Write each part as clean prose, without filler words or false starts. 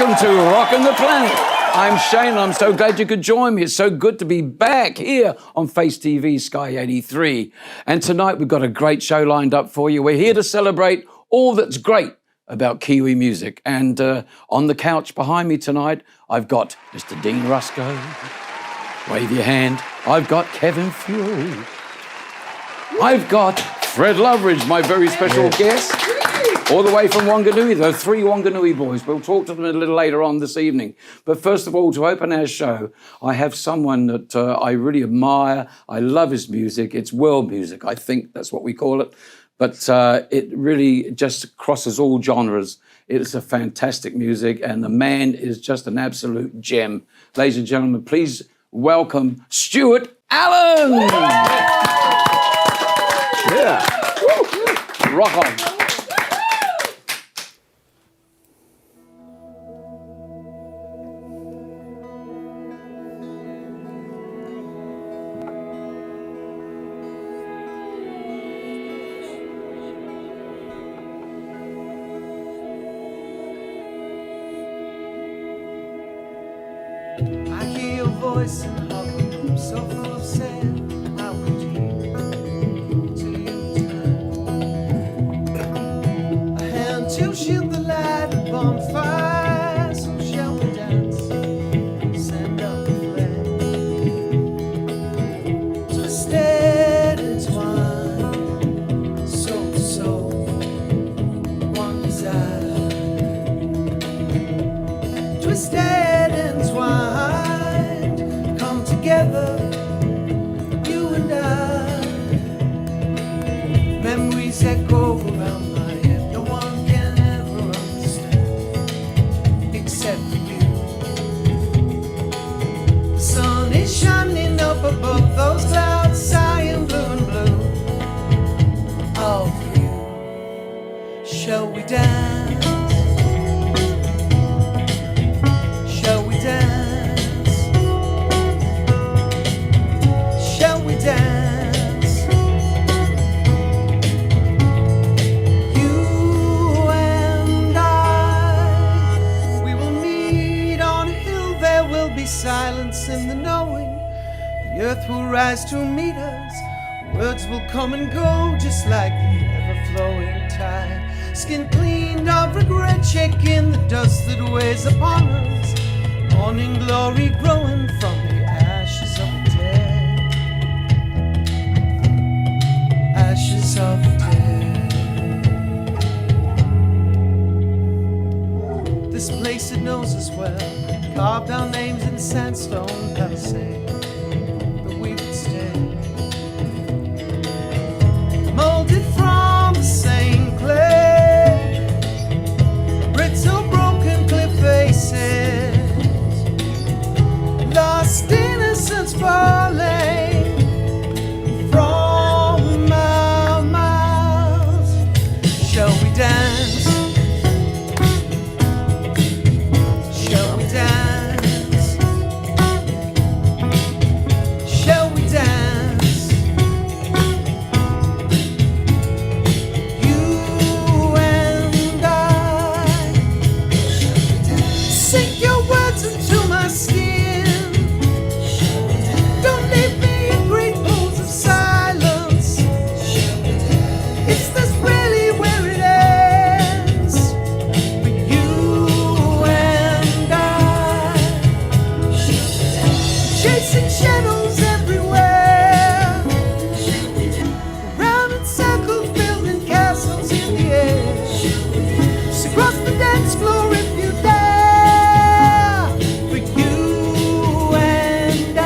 Welcome to Rockin' the Planet. I'm Shane. I'm so glad you could join me. It's so good to be back here on Face TV Sky 83. And tonight we've got a great show lined up for you. We're here to celebrate all that's great about Kiwi music. And on the couch behind me tonight, I've got Mr. Dean Rusco. Wave your hand. I've got Kevin Fury. I've got Fred Loveridge, my very special guest, all the way from Wanganui. There are 3 Wanganui boys. We'll talk to them a little later on this evening. But first of all, to open our show, I have someone that I really admire. I love his music. It's world music, I think that's what we call it. But it really just crosses all genres. It's a fantastic music, and the man is just an absolute gem. Ladies and gentlemen, please welcome Stuart Allen. Yeah. Rock on. I hear your voice in the hollow room, so full of sand. I will dream till you turn. A hand to shield the light, a bonfire. So shall we dance? Send up the flag. Twisted and twined, soul to soul, one desire. Twisted and twined, come together, you and I. Memories echo around my head, no one can ever understand, except for you. The sun is shining up above those clouds, sighing blue and blue. All for you. Shall we dance? Shall we dance? Shall we dance? You and I, we will meet on a hill. There will be silence in the knowing. The earth will rise to meet us. Words will come and go just like the ever-flowing tide. Skin cleaned of regret, shaking the dust that weighs upon us. Morning glory growing from the ashes of the dead. Ashes of the dead. This place, it knows us well. Carved our names in sandstone palisades, but we would stay. Molded from the same clay, brittle broken cliff faces, lost innocence falling from our mouths. Shall we dance? Shall we dance? Shall we dance? You and I. Sink your words into my skin. Don't leave me in great pools of silence. Is this really where it ends? For you and I, chasing shadows everywhere, round in circles, building castles in the air. So cross the dance floor if you dare. For you and I.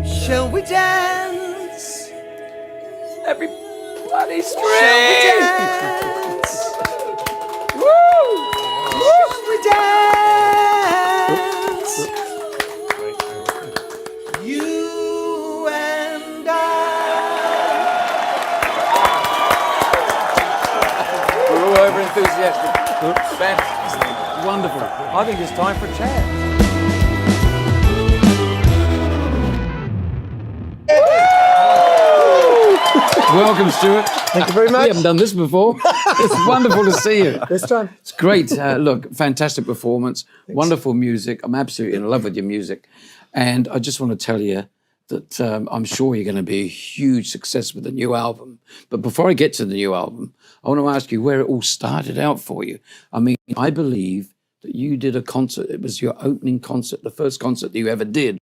Shall we dance? Everybody Shall we scream! dance? Woo! Shall we dance? You and I. over enthusiastic. Fantastic. Wonderful. I think it's time for a chat. Welcome, Stuart. Thank you very much. We haven't done this before. It's wonderful to see you. This time. It's great. Look, fantastic performance. Thanks. Wonderful music. I'm absolutely in love with your music. And I just want to tell you that I'm sure you're going to be a huge success with the new album. But before I get to the new album, I want to ask you where it all started out for you. I mean, I believe that you did a concert. It was your opening concert. The first concert that you ever did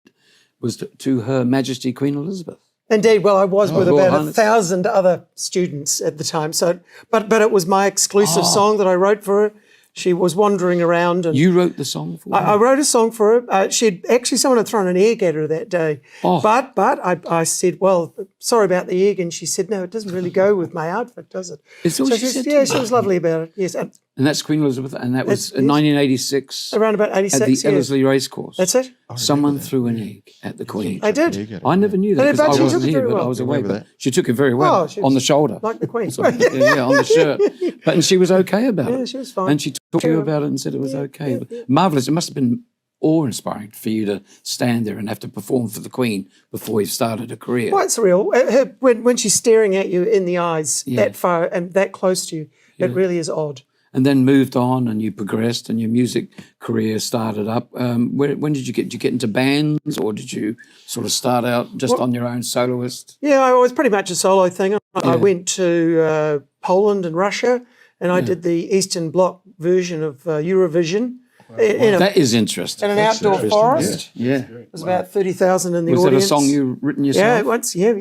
was to Her Majesty Queen Elizabeth. Indeed. Well, I was with about Highness. 1,000 other students at the time. So, but it was my exclusive song that I wrote for her. She was wandering around. And You wrote the song for her? I wrote a song for her. Someone had thrown an egg at her that day. Oh. But I said, well, sorry about the egg. And she said, no, it doesn't really go with my outfit, does it? Is that what she said to Yeah, you? she was lovely about it. Yes. And that's Queen Elizabeth, and that was in Yes. 1986 Around about 86, at the yeah. Ellerslie Racecourse. That's it. Someone threw an egg at the Queen. I did. I never knew that But because she I took wasn't it here, very but I well. was away. Remember But that? she took it very well she on the was shoulder. like the Queen. Yeah, on the shirt. And she was okay about it. Yeah, she was fine. And she talked to you about it and said it was okay. Marvellous. It must have been awe-inspiring for you to stand there and have to perform for the Queen before you started a career. Well, it's real. When she's staring at you in the eyes that far and that close to you, it really is odd. And then moved on and you progressed and your music career started up. When did you get into bands, or did you sort of start out just on your own soloist? Yeah, I was pretty much a solo thing. I went to Poland and Russia, and I did the Eastern Bloc version of Eurovision. That is interesting. In an outdoor forest. Yeah. There was about 30,000 in the Was audience. that a song you written yourself? Yeah, once. Yeah.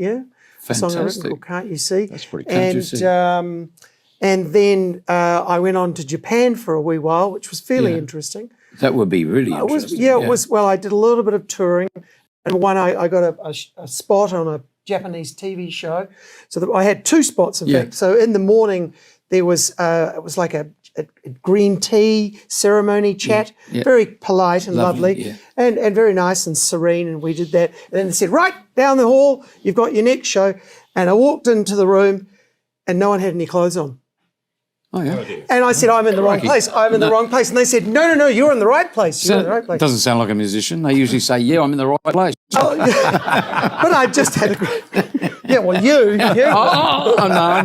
A song I written Fantastic. called Can't You See? That's pretty cool. Can't You See? And then I went on to Japan for a wee while, which was fairly interesting. That would be really interesting. It was. Well, I did a little bit of touring, and I got a spot on a Japanese TV show. So that I had two spots, in fact. So in the morning there was it was like a green tea ceremony chat, very polite and lovely, and very nice and serene. And we did that. And then they said, right down the hall, you've got your next show. And I walked into the room, and no one had any clothes on. Oh, yeah. And I said, I'm in the wrong place. I'm in the wrong place. And they said, no, you're in the right place. You're in the right place. Doesn't sound like a musician. They usually say, yeah, I'm in the right place. But I just had you. Oh, no.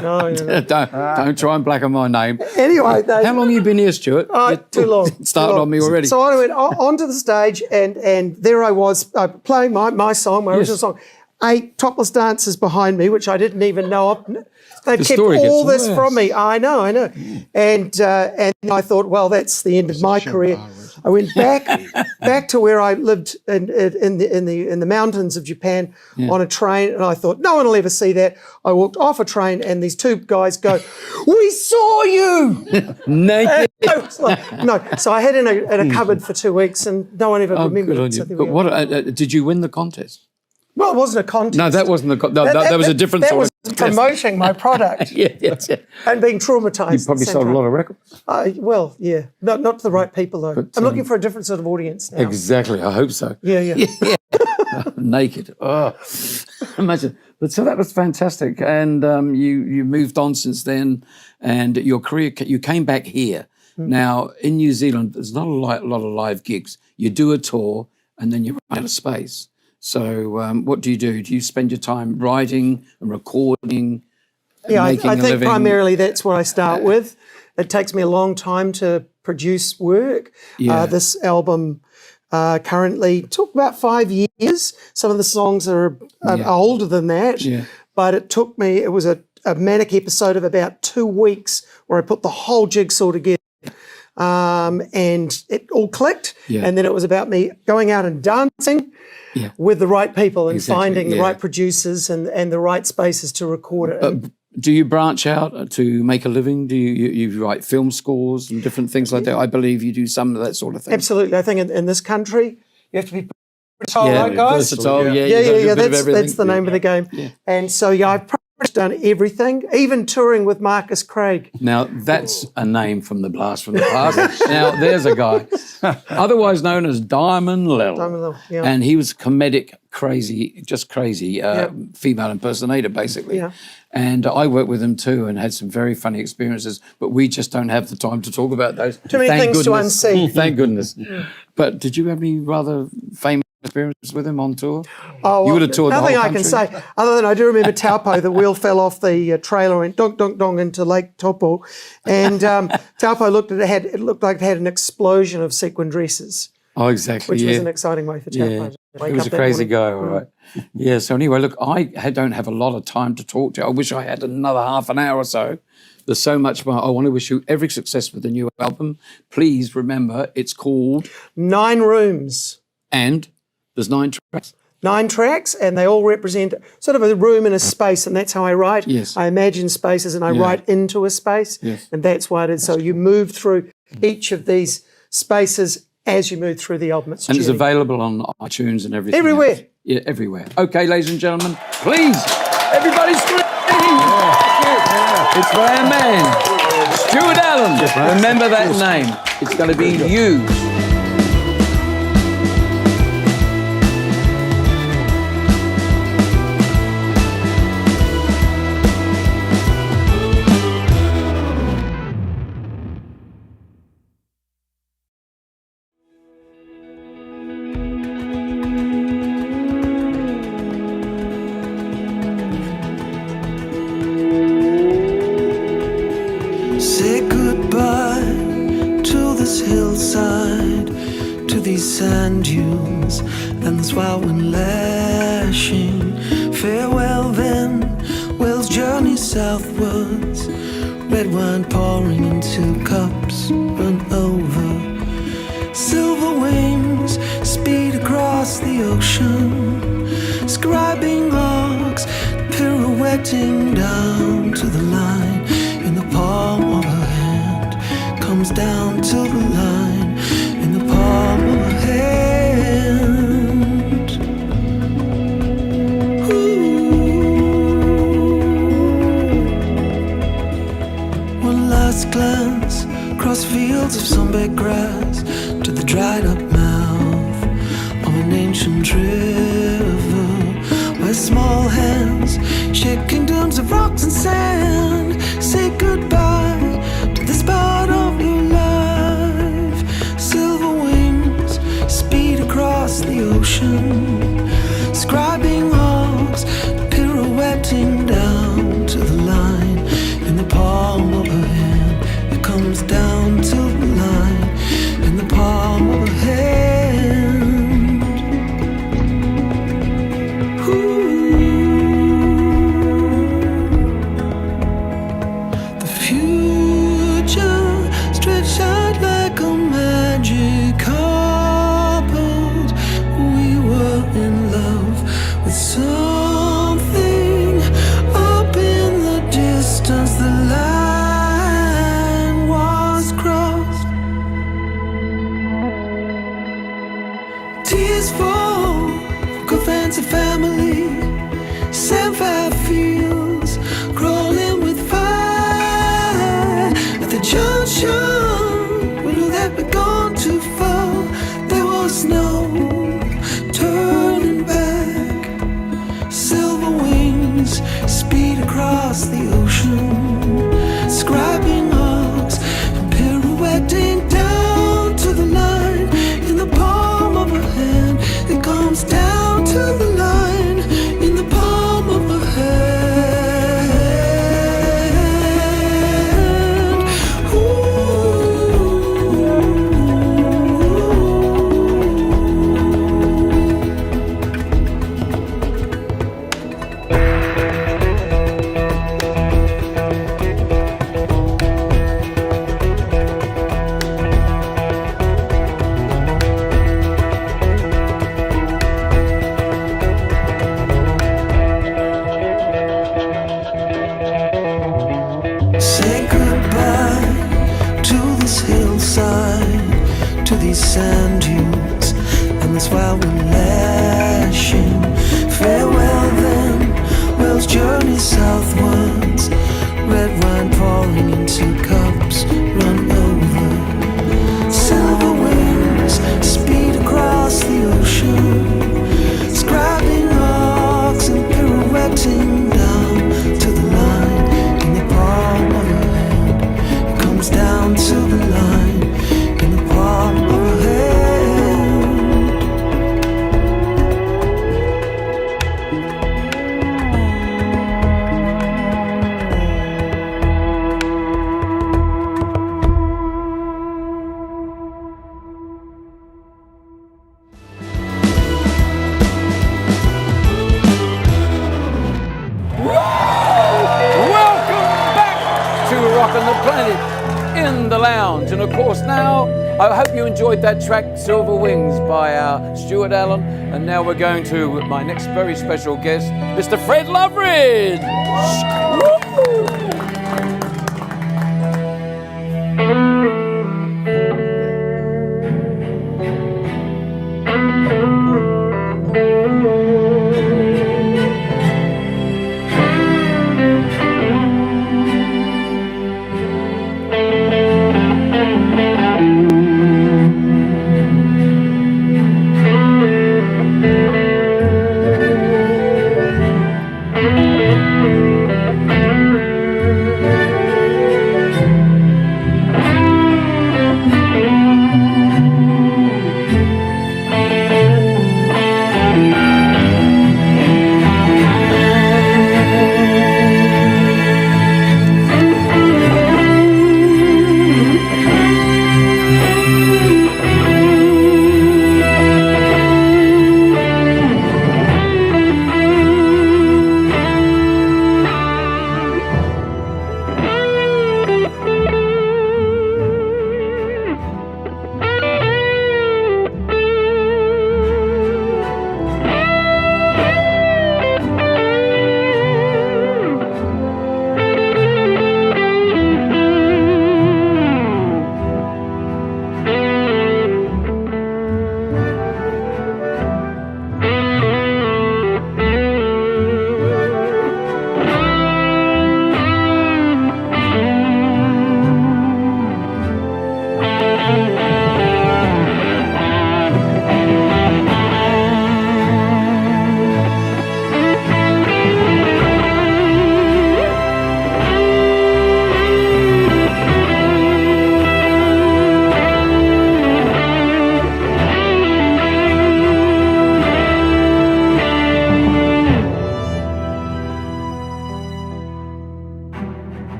No. Don't try and blacken my name. Anyway. How long have you been here, Stuart? Too long. Started too long. on me already. So I went onto the stage, and there I was playing my song, my original song. 8 topless dancers behind me, which I didn't even know of. They've kept all this from me. I know. And I thought, well, that's the end of my career. I went back to where I lived in the mountains of Japan on a train, and I thought, no one will ever see that. I walked off a train, and these two guys go, "We saw you!" Naked. No, so I had in a cupboard for 2 weeks, and no one ever remembered Good on it. So you. there we But are. what did you win the contest? Well, it wasn't a contest. No, that wasn't the that was a different that sort was of promoting my product yeah. and being traumatised. You probably sold a lot of records. Well, yeah, not to the right people though. I'm looking for a different sort of audience now. Exactly. I hope so. Yeah. Naked. Oh, imagine. But so that was fantastic, and you moved on since then, and your career. You came back here. Now in New Zealand, there's not a lot of live gigs. You do a tour, and then you run out of space. So what do? Do you spend your time writing and recording? Yeah, I making a think living? primarily that's what I start with. It takes me a long time to produce work. Yeah. This album currently took about 5 years. Some of the songs are older than that, but it took me, it was a manic episode of about 2 weeks where I put the whole jigsaw together. And it all clicked. And then it was about me going out and dancing with the right people and finding the right producers and the right spaces to record it. Do you branch out to make a living? Do you write film scores and different things like that? I believe you do some of that sort of thing. Absolutely. I think in this country, you have to be versatile, right, guys? Versatile, Yeah, that's the name of the game. And so, I done everything, even touring with Marcus Craig. Now, that's a name from the Blast from the Past. Now, there's a guy, otherwise known as Diamond Lil. Diamond Lil, yeah. And he was comedic, crazy, female impersonator, basically. Yeah. And I worked with him too and had some very funny experiences, but we just don't have the time to talk about those. Too many things to unsee. Thank goodness. But did you have any rather famous experiences with him on tour? Oh, well, you would have toured the whole nothing I country. can say, other than I do remember Taupo, the wheel fell off the trailer and donk, donk, donk into Lake Taupo. And Taupo looked at it, it looked like it had an explosion of sequin dresses. Oh, exactly. Which was an exciting way for Taupo to wake He was up a crazy that guy, morning. all right. Yeah, so anyway, look, I don't have a lot of time to talk to you. I wish I had another half an hour or so. There's so much more. I want to wish you every success with the new album. Please remember, it's called 9 Rooms. And there's 9 tracks. 9 tracks, and they all represent sort of a room and a space, and that's how I write. Yes. I imagine spaces and I write into a space, Yes. and that's why it is. So you move through each of these spaces as you move through the album. And it's available on iTunes and everything. Everywhere. else. Yeah, everywhere. Okay, ladies and gentlemen, please, everybody scream! It's for our man, Stuart Allen. Remember that name. It's going to be you. Say goodbye to this hillside, to these sand dunes, and this wild wind lashing. Farewell then, Wales journey southwards, red wine pouring into cups run over. Silver wings speed across the ocean, scribing arcs, pirouetting down to the line. In the palm of her hand, comes down to the line. In the palm of her hand. Ooh. One last glance across fields of sunbaked grass to the dried up mouth of an ancient river, where small hands shake kingdoms of rocks and sand. Say goodbye to this part of your life. Silver wings speed across the ocean, scribing arcs, pirouetting down to the line. In the palm of her hand, it comes down to the line. In the palm of her hand. Tears fall, good friends and family, sapphire fields, crawling with fire. At the junction, we know that we're gone too far. There was no turning back. Silver wings speed across the ocean, scribing arcs and pirouetting down to the line. In the palm of her hand, it comes down to the line. In the palm of her hand. Say goodbye to this hillside, to these sand dunes, and this wild wind lashing. Farewell then, Wales journey south. Rockin' the Planet in the lounge. And of course now, I hope you enjoyed that track, Silver Wings, by our Stuart Allen. And now we're going to my next very special guest, Mr. Fred Loveridge.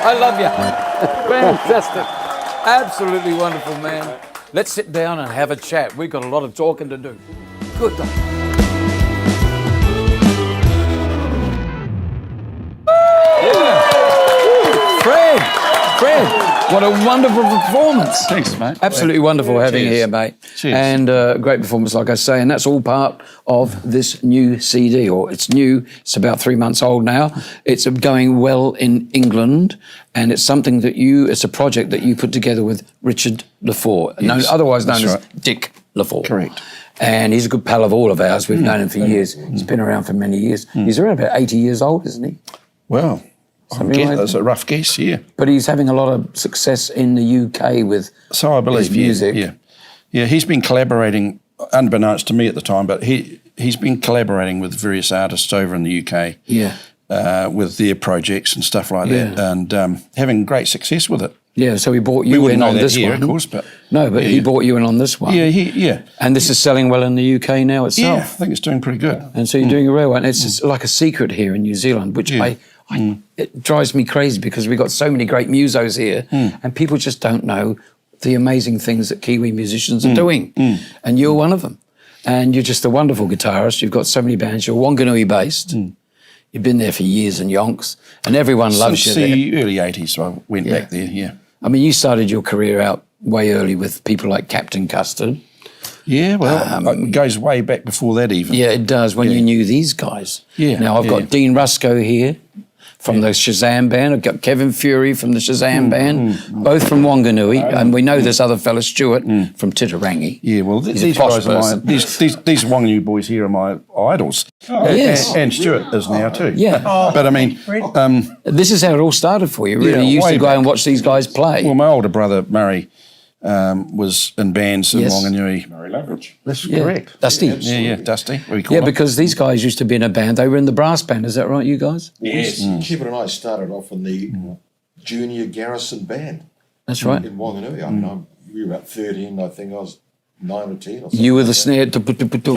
I love you. Fantastic. Absolutely wonderful, man. Let's sit down and have a chat. We've got a lot of talking to do. Good. Fred, what a wonderful performance. Thanks, mate. Absolutely wonderful having you here, mate. Cheers. And great performance, like I say, and that's all part of this new CD, or it's new, it's about 3 months old now. It's going well in England, and it's something that it's a project that you put together with Richard Lafore, otherwise known as Dick Lafore. Correct. And he's a good pal of all of ours. We've known him for years. He's been around for many years. He's around about 80 years old, isn't he? Well, that's a rough guess, yeah. But he's having a lot of success in the UK with so I believe, his music. Yeah, he's been collaborating, unbeknownst to me at the time, but he's been collaborating with various artists over in the UK. Yeah. With their projects and stuff like that, and having great success with it. Yeah, so he brought you in on this one, of course, but he brought you in on this one. Yeah. And this is selling well in the UK now itself. Yeah, I think it's doing pretty good. And so you're doing a real one. It's just like a secret here in New Zealand, which it drives me crazy because we've got so many great musos here, and people just don't know the amazing things that Kiwi musicians are doing. And you're one of them. And you're just a wonderful guitarist. You've got so many bands. You're Wanganui based. You've been there for years in Yonks, and everyone loves you there. Since the early 80s, so I went back there, yeah. I mean, you started your career out way early with people like Captain Custard. Yeah, well, it goes way back before that even. Yeah, it does, when you knew these guys. Yeah. Now, I've got Dean Rusco here from the Shazam band. I've got Kevin Fury from the Shazam band, both from Wanganui. And we know this other fella, Stuart, from Titirangi. Yeah, well, these guys are these Wanganui boys here are my idols. Yes. And Stuart is now too. Yeah. But I mean... this is how it all started for you, really. You used to go and watch these guys play. Well, my older brother, Murray, was in bands in Wanganui. Murray Lavridge. That's correct. Dusty. Yeah, Dusty. We call him. Because these guys used to be in a band. They were in the brass band. Is that right, you guys? Yes. Kevin and I started off in the junior garrison band. That's right. In Wanganui. I mean, we were about 13, I think I was 9 or 10 or something. You were the snare,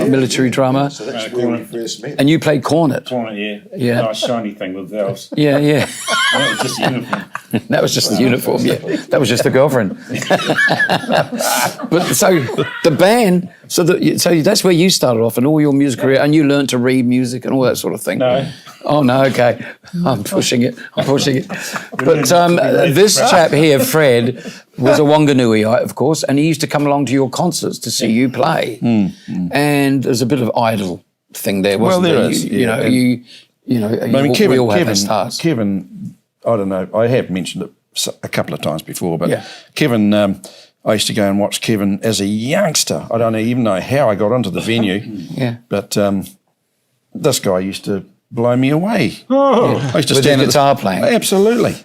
military drummer. So that's where we first met. And you played cornet. Cornet, Yeah. Nice shiny thing with valves. Yeah. That was just uniform. That was just the uniform, yeah. That was just the girlfriend. But so the band, so that's where you started off in all your music career, and you learned to read music and all that sort of thing. No. Oh, no, okay. I'm pushing it. But this chap here, Fred, was a Wanganui, of course, and he used to come along to your concerts to see you play. And there's a bit of idol thing there, wasn't there? Well, there is. We all have our stars. Kevin, I don't know, I have mentioned it a couple of times before, but Kevin, I used to go and watch Kevin as a youngster. I don't even know how I got onto the venue, but this guy used to blow me away. I used to with stand the guitar playing. Absolutely.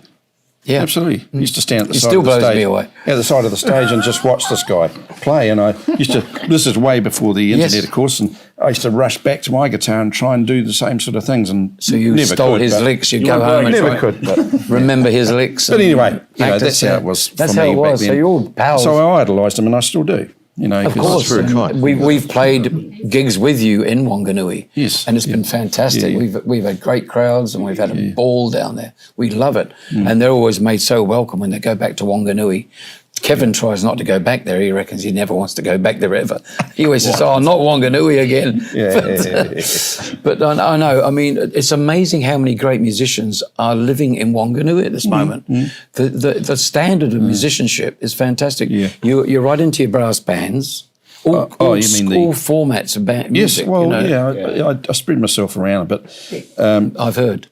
Yeah. Absolutely. I used to stand at the He side still of the blows stage. me away. At the side of the stage and just watch this guy play. And I used to, this is way before the internet, of course, and I used to rush back to my guitar and try and do the same sort of things. And so you never stole could, his licks, you'd go home and never could, but remember his licks. But anyway, that's how it was for me. That's how it was. Back then. So you're all pals. So I idolised him, and I still do. Of course, we've played gigs with you in Wanganui, and it's been fantastic. We've had great crowds, and we've had a ball down there. We love it, and they're always made so welcome when they go back to Wanganui. Kevin tries not to go back there. He reckons he never wants to go back there ever. He always says, "Oh, not Wanganui again." But I know. I mean, it's amazing how many great musicians are living in Wanganui at this moment. The standard of musicianship is fantastic. You're right into your brass bands. All formats of band music. Yes, well, I spread myself around a bit. I've heard.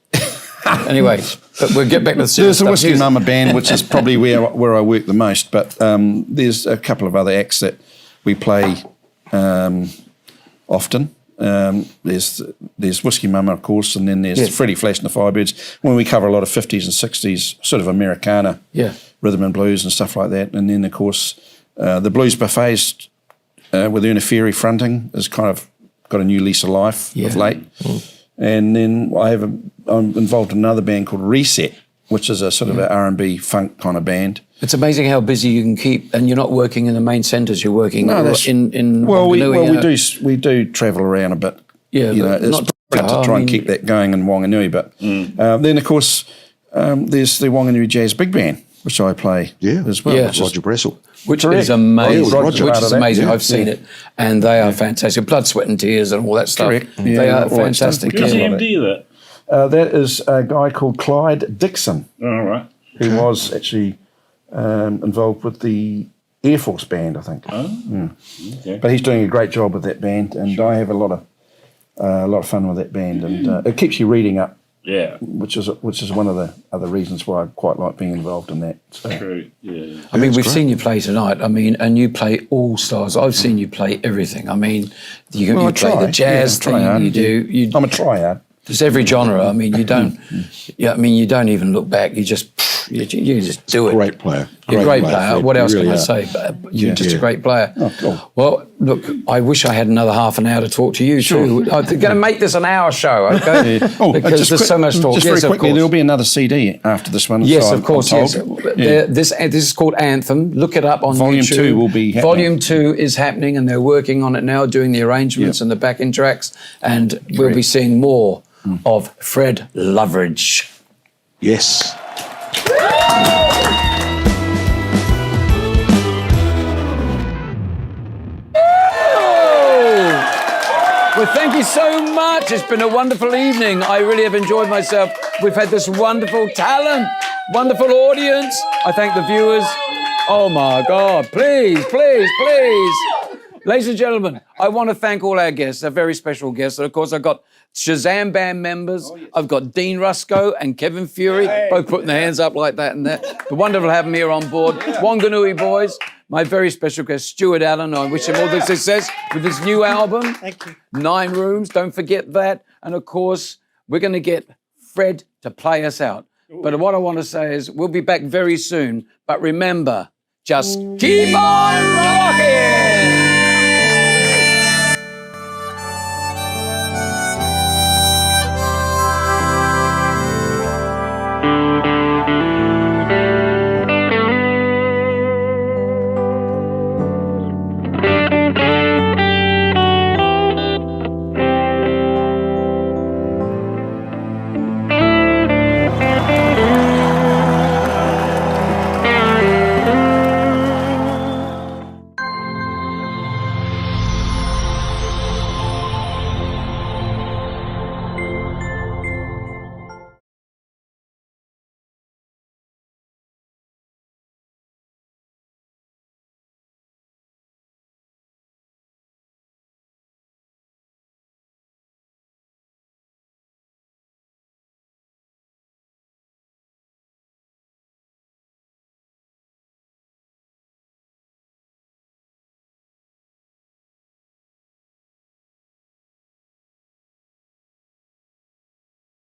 Anyway, but we'll get back to the There's a Whiskey Mama band, which is probably where I work the most, but there's a couple of other acts that we play often. There's Whiskey Mama, of course, and then there's Freddie Flash and the Firebirds, when we cover a lot of 50s and 60s, sort of Americana, rhythm and blues and stuff like that. And then, of course, the Blues Buffets with Erna Ferry fronting has kind of got a new lease of life of late. And then I'm involved in another band called Reset, which is a sort of an R&B funk kind of band. It's amazing how busy you can keep, and you're not working in the main centres. You're working in well, Wanganui. we do travel around a bit. Yeah, it's not to try and keep that going in Wanganui. But then, of course, there's the Wanganui Jazz Big Band, which I play as well. Yeah. Roger Bressel. Which is amazing. Roger Which part is of that, amazing. yeah. I've seen it, and they are fantastic. Blood, sweat, and tears, and all that stuff. Correct. They Yeah, are all that stuff. fantastic. We Who's cover the all MD of that? That is a guy called Clyde Dixon, All right. who was actually involved with the Air Force Band, I think. Oh. Okay. But he's doing a great job with that band, and I have a lot of fun with that band, and it keeps you reading up, Yeah. which is one of the other reasons why I quite like being involved in that. So. True. Yeah. I mean, we've seen you play tonight. I mean, and you play all stars. I've seen you play everything. I mean, you Well, I play try. the jazz Yeah, I try thing. hard. You do. I'm a tryhard. There's every genre. I mean, you don't. Yeah, I mean, you don't even look back. You just just do it. Great player. You're a great player. Fred. What else You can I really say? You're just a great player. Oh, cool. Well, look, I wish I had another half an hour to talk to you too. I'm going to make this an hour show, okay? Because there's so much talk. Just Yes, very of quickly, course. there'll be another CD after this one. Yes, so of course, I'm yes. told. Yeah. This is called Anthem. Look it up on Volume YouTube. 2 will be happening. Volume 2 is happening, and they're working on it now, doing the arrangements and the backing tracks, and we'll be seeing more of Fred Loveridge. Yes. Well, thank you so much. It's been a wonderful evening. I really have enjoyed myself. We've had this wonderful talent, wonderful audience. I thank the viewers. Oh my God, please, please, please. Ladies and gentlemen, I want to thank all our guests, our very special guests. And of course, I've got Shazam Band members. I've got Dean Rusco and Kevin Fury, both putting their hands up like that and that. But wonderful to have them here on board. Wanganui boys. My very special guest, Stuart Allen. I wish him all the success with his new album. Thank you. 9 Rooms, don't forget that. And of course, we're going to get Fred to play us out. But what I want to say is we'll be back very soon. But remember, just keep on rocking!